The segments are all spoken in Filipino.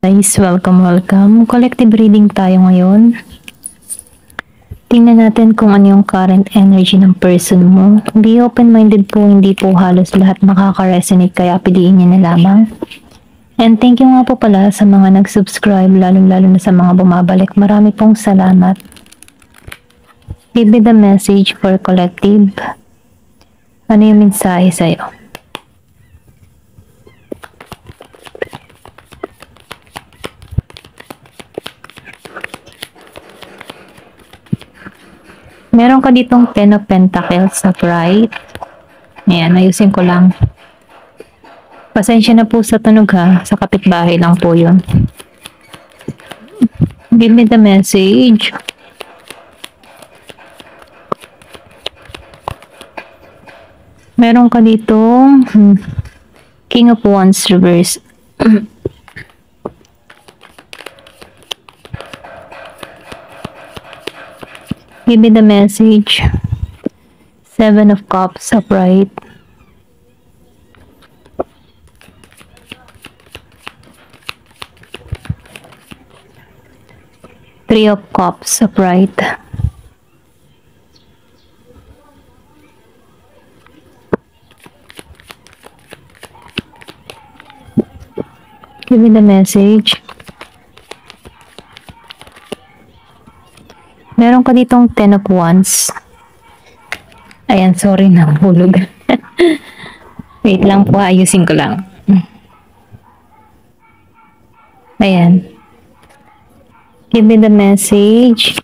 Guys, welcome. Collective reading tayo ngayon. Tingnan natin kung ano yung current energy ng person mo. Be open-minded po, hindi po halos lahat makaka-resonate kaya piliin niya na lamang. And thank you nga po pala sa mga nag-subscribe, lalong-lalo na sa mga bumabalik. Marami pong salamat. Give me the message for collective. Ano yung mensahe sa'yo? Meron ka ditong Ten of Pentacles na Pride. Ayan, ayusin ko lang. Pasensya na po sa tunog ha. Sa kapitbahay lang po yun. Give me the message. Meron ka ditong King of Wands reverse. Give me the message. Seven of Cups upright. Three of Cups upright. Give me the message. Meron ka ditong Ten of Wands. Ayan, sorry na, hulog. Wait lang po, ayusin ko lang. Ayan. Give me the message.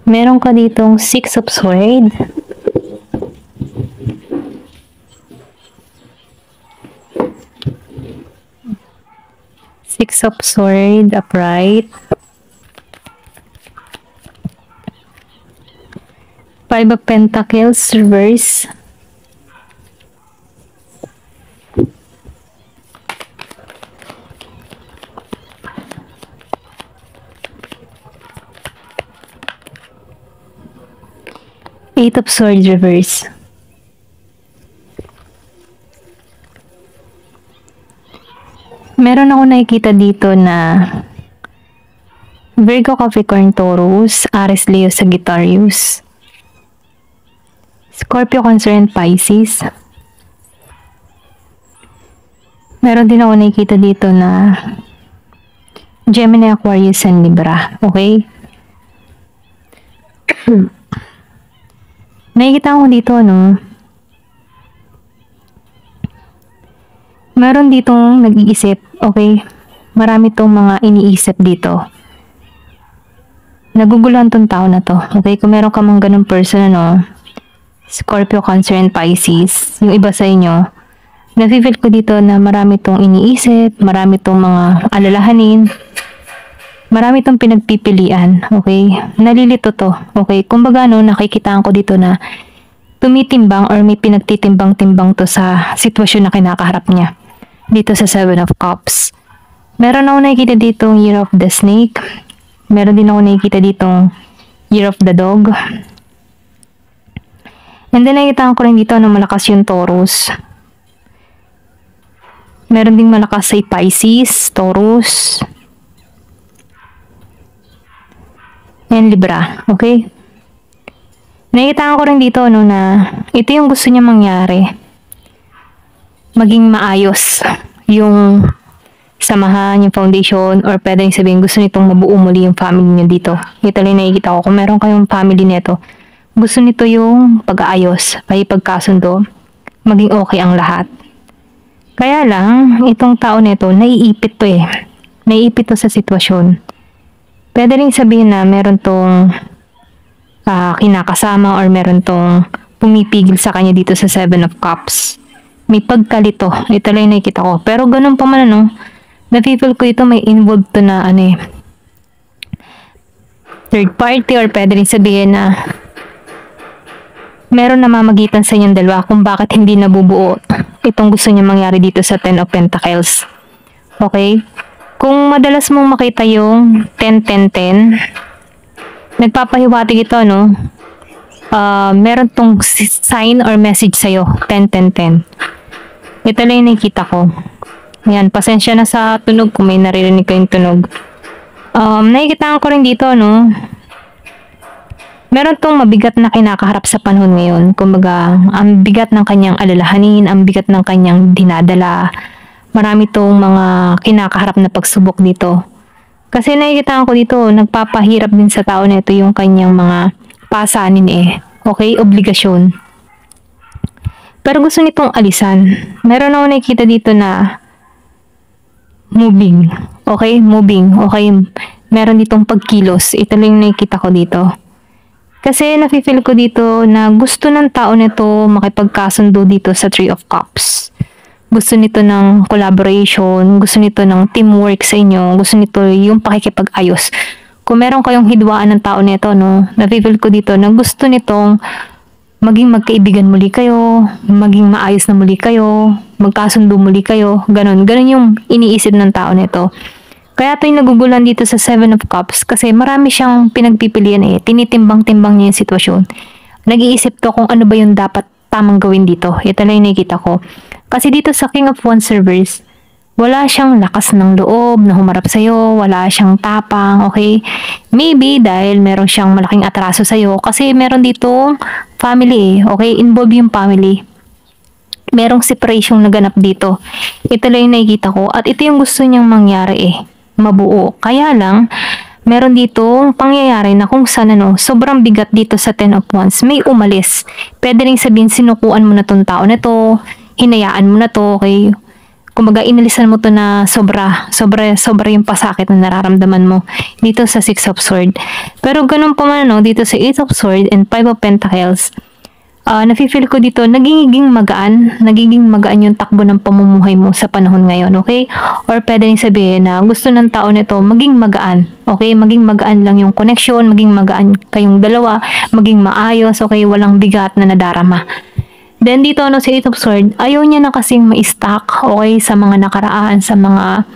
Meron ka ditong Six of Swords. Six of Swords upright. Five of Pentacles reverse. Eight of Swords reverse. Meron ako nakikita dito na Virgo, Capricorn, Taurus, Aries, Leo, Sagittarius, Scorpio, Cancer, and Pisces. Meron din ako nakikita dito na Gemini, Aquarius, and Libra. Okay? Nakikita ko dito, meron ditong nag-iisip, okay? Marami tong mga iniisip dito. Naguguluhan tong tao na to, okay? Kung meron ka mang ganun person, Scorpio, Cancer, and Pisces, yung iba sa inyo, nafe-feel ko dito na marami tong iniisip, marami tong mga alalahanin, marami tong pinagpipilian, okay? Nalilito to, okay? Kumbaga, nakikitaan ko dito na tumitimbang or may pinagtitimbang-timbang to sa sitwasyon na kinakaharap niya. Dito sa Seven of Cups. Meron ako nakikita ditong Year of the Snake. Meron din ako nakikita ditong Year of the Dog. And then nakikita ko rin dito na malakas yung Taurus. Meron ding malakas sa Pisces, Taurus, and Libra. Okay? Nakikita ko rin dito na ito yung gusto niya mangyari. Maging maayos yung samahan, yung foundation, or pwedeng sabihin gusto nitong mabuo muli yung family niya dito. Ito lang nakikita ko. Kung meron kayong family nito, gusto nito yung pag-aayos, may pagkasundo, maging okay ang lahat. Kaya lang, itong tao nito, naiipit to eh. Naiipit to sa sitwasyon. Pwede rin sabihin na meron tong kinakasama or meron tong pumipigil sa kanya dito sa Seven of Cups. May pagkalito. Ito lang yung nakikita ko. Pero ganun pa man nafe-feel ko ito may involved to na third party, or pwede rin sabihin na meron namamagitan sa inyong dalawa kung bakit hindi nabubuo itong gusto niya mangyari dito sa Ten of Pentacles. Okay? Kung madalas mong makita yung 10-10-10, nagpapahiwatig ito, meron tong sign or message sa'yo, 10-10-10. Ito lang yung nakikita ko. Ayan, pasensya na sa tunog kung may naririnig kayong tunog. Nakikita ko rin dito, no? Meron tong mabigat na kinakaharap sa panahon ngayon. Kumbaga, ang bigat ng kanyang alalahanin, ang bigat ng kanyang dinadala. Marami tong mga kinakaharap na pagsubok dito. Kasi nakikita ko dito, nagpapahirap din sa tao na ito yung kanyang mga pasanin Okay, obligasyon. Pero gusto nitong alisan. Meron ako nakikita dito na moving. Okay, moving. Okay, meron ditong pagkilos. Ito lang yung nakikita ko dito. Kasi nafe-feel ko dito na gusto ng tao nito makipagkasundo dito sa Three of Cups. Gusto nito ng collaboration, gusto nito ng teamwork sa inyo, gusto nito yung pakikipag-ayos. Kung meron kayong hidwaan ng tao nito, no, nafe-feel ko dito na gusto nitong maging magkaibigan muli kayo, maging maayos na muli kayo, magkasundo muli kayo, ganun. Ganun yung iniisip ng tao nito. Kaya ito'y nagugulan dito sa Seven of Cups kasi marami siyang pinagpipilian tinitimbang-timbang niya yung sitwasyon. Nag-iisip to kung ano ba yung dapat tamang gawin dito. Ito lang yung nakikita ko. Kasi dito sa King of Wands reverse, wala siyang lakas ng loob na humarap sa'yo, wala siyang tapang, okay? Maybe dahil meron siyang malaking atraso sa'yo kasi meron dito family okay? Involve yung family. Merong separation na ganap dito. Ito lang yung nakikita ko at ito yung gusto niyang mangyari mabuo. Kaya lang, meron dito pangyayari na kung saan sobrang bigat dito sa Ten of Wands. May umalis. Pwede rin sabihin sinukuan mo na tong tao na to, hinayaan mo na to, okay? Kumbaga, inalisan mo to na sobra yung pasakit na nararamdaman mo dito sa Six of Swords. Pero ganun pa man, dito sa Eight of Swords and Five of Pentacles, nafe-feel ko dito, nagiging magaan yung takbo ng pamumuhay mo sa panahon ngayon, okay? Or pwede rin sabihin na gusto ng tao nito maging magaan, okay? Maging magaan lang yung connection, maging magaan kayong dalawa, maging maayos, okay? Walang bigat na nadarama. Then dito sa Eight of Swords, ayaw niya na kasing ma-stuck, okay? Sa mga nakaraan, sa mga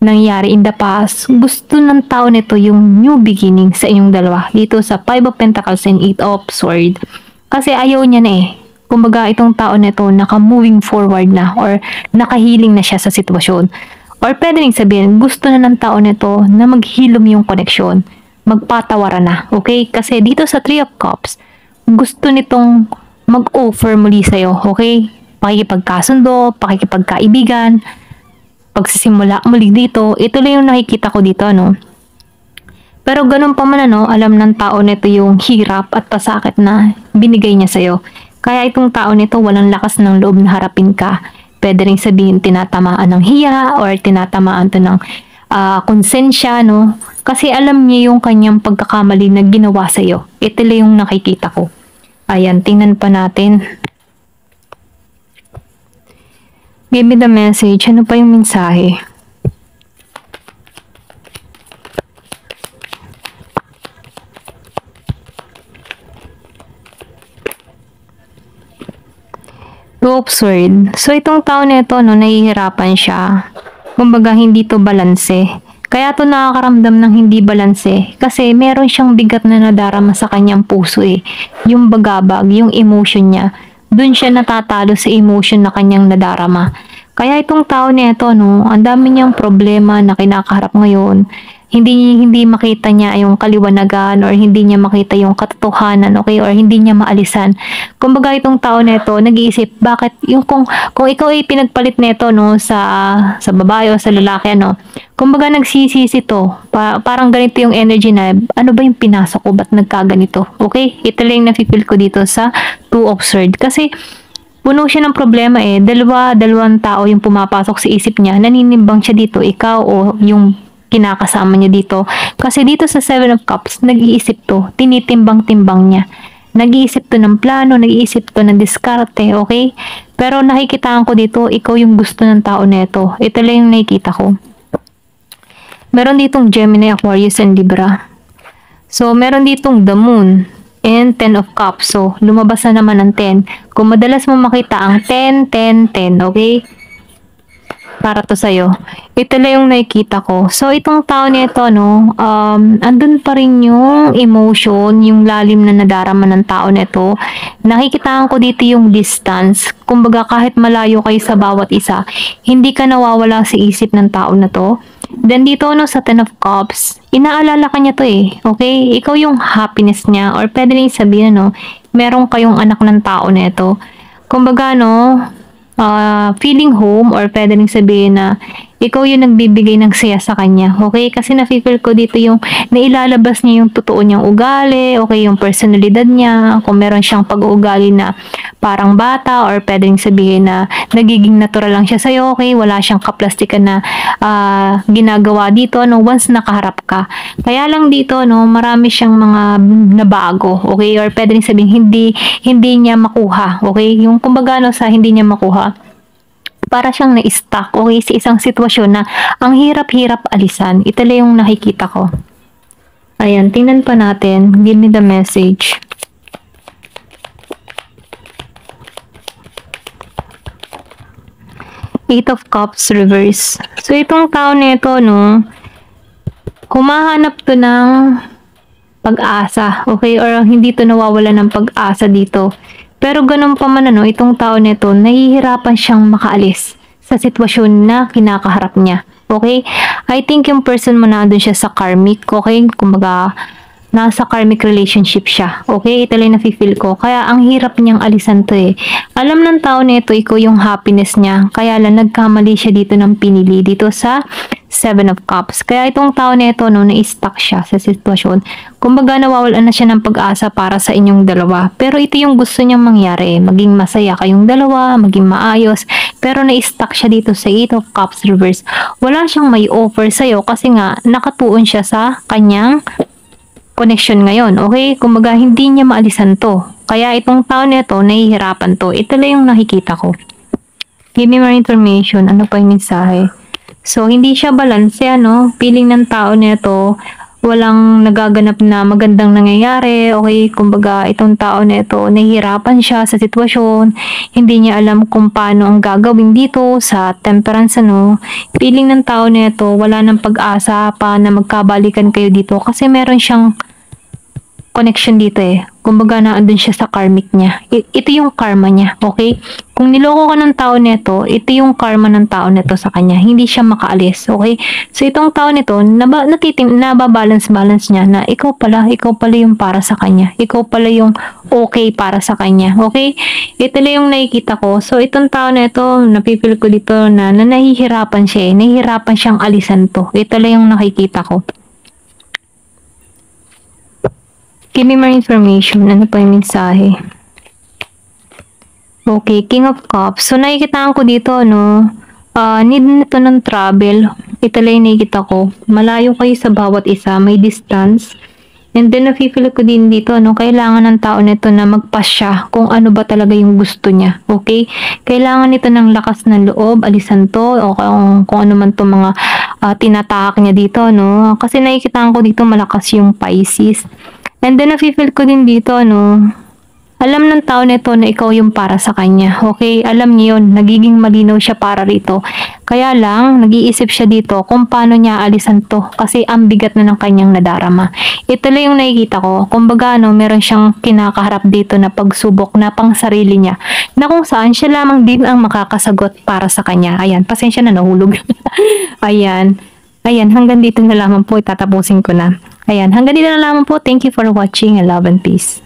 nangyari in the past. Gusto ng tao nito yung new beginning sa inyong dalawa. Dito sa Five of Pentacles and Eight of Swords. Kasi ayaw niya na Kumbaga, itong tao na ito naka-moving forward na or naka-healing na siya sa sitwasyon. Or pwede rin sabihin, gusto na ng tao na ito na maghilom yung connection. Magpatawaran na. Okay? Kasi dito sa Three of Cups, gusto nitong mag-offer muli sa'yo. Okay? Pakikipagkasundo, pakikipagkaibigan, pagsisimula muli dito. Ito lang yung nakikita ko dito, Pero ganun pa man alam ng tao nito yung hirap at pasakit na binigay niya sa'yo. Kaya itong tao nito walang lakas ng loob na harapin ka. Pwede rin sabihin tinatamaan ng hiya or tinatamaan to ng konsensya, Kasi alam niya yung kanyang pagkakamali na ginawa sa'yo. Ito lang yung nakikita ko. Ayan, tingnan pa natin. Give me the message. Ano pa yung mensahe? Two of Swords. So, itong tao na ito, nahihirapan siya. Kumbaga, hindi to balanse. Kaya to nakakaramdam ng hindi balanse. Kasi, meron siyang bigat na nadarama sa kanyang puso Yung bagabag, yung emotion niya. Doon siya natatalo sa emotion na kanyang nadarama. Kaya itong tao na ito, ang dami niyang problema na kinakaharap ngayon. Hindi makita niya yung kaliwanagan or hindi niya makita yung katotohanan, okay? Or hindi niya maalisan. Kumbaga itong tao na ito, nag-iisip, bakit yung kung ikaw ay pinagpalit nito sa babae o sa lalaki, kumbaga nagsisisi to. Parang ganito yung energy na, ano ba yung pinasok ko? Ba't nagkaganito? Okay? Ito lang yung nafe-feel ko dito sa Two of Swords. Kasi, puno siya ng problema dalawang tao yung pumapasok sa isip niya. Naninimbang siya dito, ikaw o yung kinakasama niya dito. Kasi dito sa Seven of Cups, nag-iisip to, tinitimbang-timbang niya. Nag-iisip to ng plano, nag-iisip to ng diskarte, okay? Pero nakikitaan ko dito, ikaw yung gusto ng tao nito. Ito lang yung nakikita ko. Meron ditong Gemini, Aquarius, and Libra. So, meron ditong the Moon and Ten of Cups. So, lumabas na naman ang 10. Kung madalas mo makita ang 10, 10, 10, okay? para to sa'yo. Ito lang yung nakikita ko. So, itong tao nito, no, andun pa rin yung emotion, yung lalim na nadarama ng tao nito. Nakikitaan ko dito yung distance. Kumbaga, kahit malayo kayo sa bawat isa, hindi ka nawawala sa isip ng tao na to. Then dito, no, sa Ten of Cups, inaalala ka niya to eh. Okay? Ikaw yung happiness niya, or pwede rin sabihin, no, meron kayong anak ng tao nito. Kumbaga, no, feeling home, or pwede rin sabihin na ikaw yung nagbibigay ng saya sa kanya. Okay? Kasi na-feel ko dito yung nailalabas niya yung totoo niyang ugali, okay, yung personalidad niya, kung meron siyang pag-uugali na parang bata, or pwede rin sabihin na nagiging natural lang siya sa'yo, okay? Wala siyang kaplastikan na ginagawa dito, no, once nakaharap ka. Kaya lang dito, no, marami siyang mga nabago, okay? Or pwede rin sabihin hindi niya makuha, okay? Yung kumbaga, no, sa hindi niya makuha, para siyang na-stuck, okay, sa isang sitwasyon na ang hirap-hirap alisan. Ito lang yung nakikita ko. Ayan, tingnan pa natin. Give me the message. Eight of Cups reverse. So, itong tao nito, no, humahanap to ng pag-asa, okay? Or hindi to nawawala ng pag-asa dito. Pero ganun pa man, ano, itong tao nito, nahihirapan siyang makaalis sa sitwasyon na kinakaharap niya. Okay? I think yung person mo nandun siya sa karmic, okay? Kumbaga, nasa karmic relationship siya. Okay? Ito lang nafe-feel ko. Kaya ang hirap niyang alisan to eh. Alam ng tao nito, ikaw yung happiness niya. Kaya lang nagkamali siya dito ng pinili dito sa Seven of Cups. Kaya itong tao nito, no, na-stuck siya sa sitwasyon. Kumbaga, nawawalan na siya ng pag-asa para sa inyong dalawa. Pero ito yung gusto niyang mangyari. Maging masaya kayong dalawa, maging maayos. Pero na-stuck siya dito sa Eight of Cups reverse. Wala siyang may offer sa'yo kasi nga, nakatuon siya sa kanyang connection ngayon. Okay? Kumbaga, hindi niya maalisan to. Kaya itong tao nito, nahihirapan to. Ito lang yung nakikita ko. Give me more information. Ano pa yung mensahe? So, hindi siya balanse, ano? Feeling ng tao nito, walang nagaganap na magandang nangyayari. Okay, kumbaga, itong tao nito, nahihirapan siya sa sitwasyon. Hindi niya alam kung paano ang gagawin dito sa temperance, ano? Feeling ng tao nito, wala nang pag-asa pa na magkabalikan kayo dito kasi meron siyang connection dito eh. Kumbaga naandun siya sa karmic niya. Ito yung karma niya, okay? Kung niloko ka ng tao nito, ito yung karma ng tao nito sa kanya. Hindi siya makaalis, okay? So itong tao nito, nababalance niya na ikaw pala yung para sa kanya. Ikaw pala yung okay para sa kanya, okay? Ito lang yung nakikita ko. So itong tao nito, napipil ko dito na nahihirapan siya eh. Nahihirapan siyang alisan to. Ito lang yung nakikita ko. Give me more information. Ano pa yung mensahe? Okay, King of Cups. So, nakikitaan ko dito, no? Need nito ng travel. Ito lang yung nakikita ko. Malayo kayo sa bawat isa. May distance. And then, nafe-feel ko din dito, no? Kailangan ng tao nito na magpasya kung ano ba talaga yung gusto niya. Okay? Kailangan nito ng lakas ng loob. Alisan to. O kung ano man to mga tinatahak niya dito, no? Kasi nakikitaan ko dito malakas yung Pisces. And then, nafe-feel ko din dito, no, alam ng tao nito na ikaw yung para sa kanya. Okay? Alam niya yun. Nagiging malinaw siya para rito. Kaya lang, nag-iisip siya dito kung paano niya alisan to. Kasi ang bigat na ng kanyang nadarama. Ito lang yung nakikita ko. Kumbaga, no, meron siyang kinakaharap dito na pagsubok na pang sarili niya. Na kung saan siya lamang din ang makakasagot para sa kanya. Ayan, pasensya na nahulog. Ayan. Ayan, hanggang dito na lamang po. Itatapusin ko na. Ayan, hanggang dito na lamang po. Thank you for watching. Love and peace.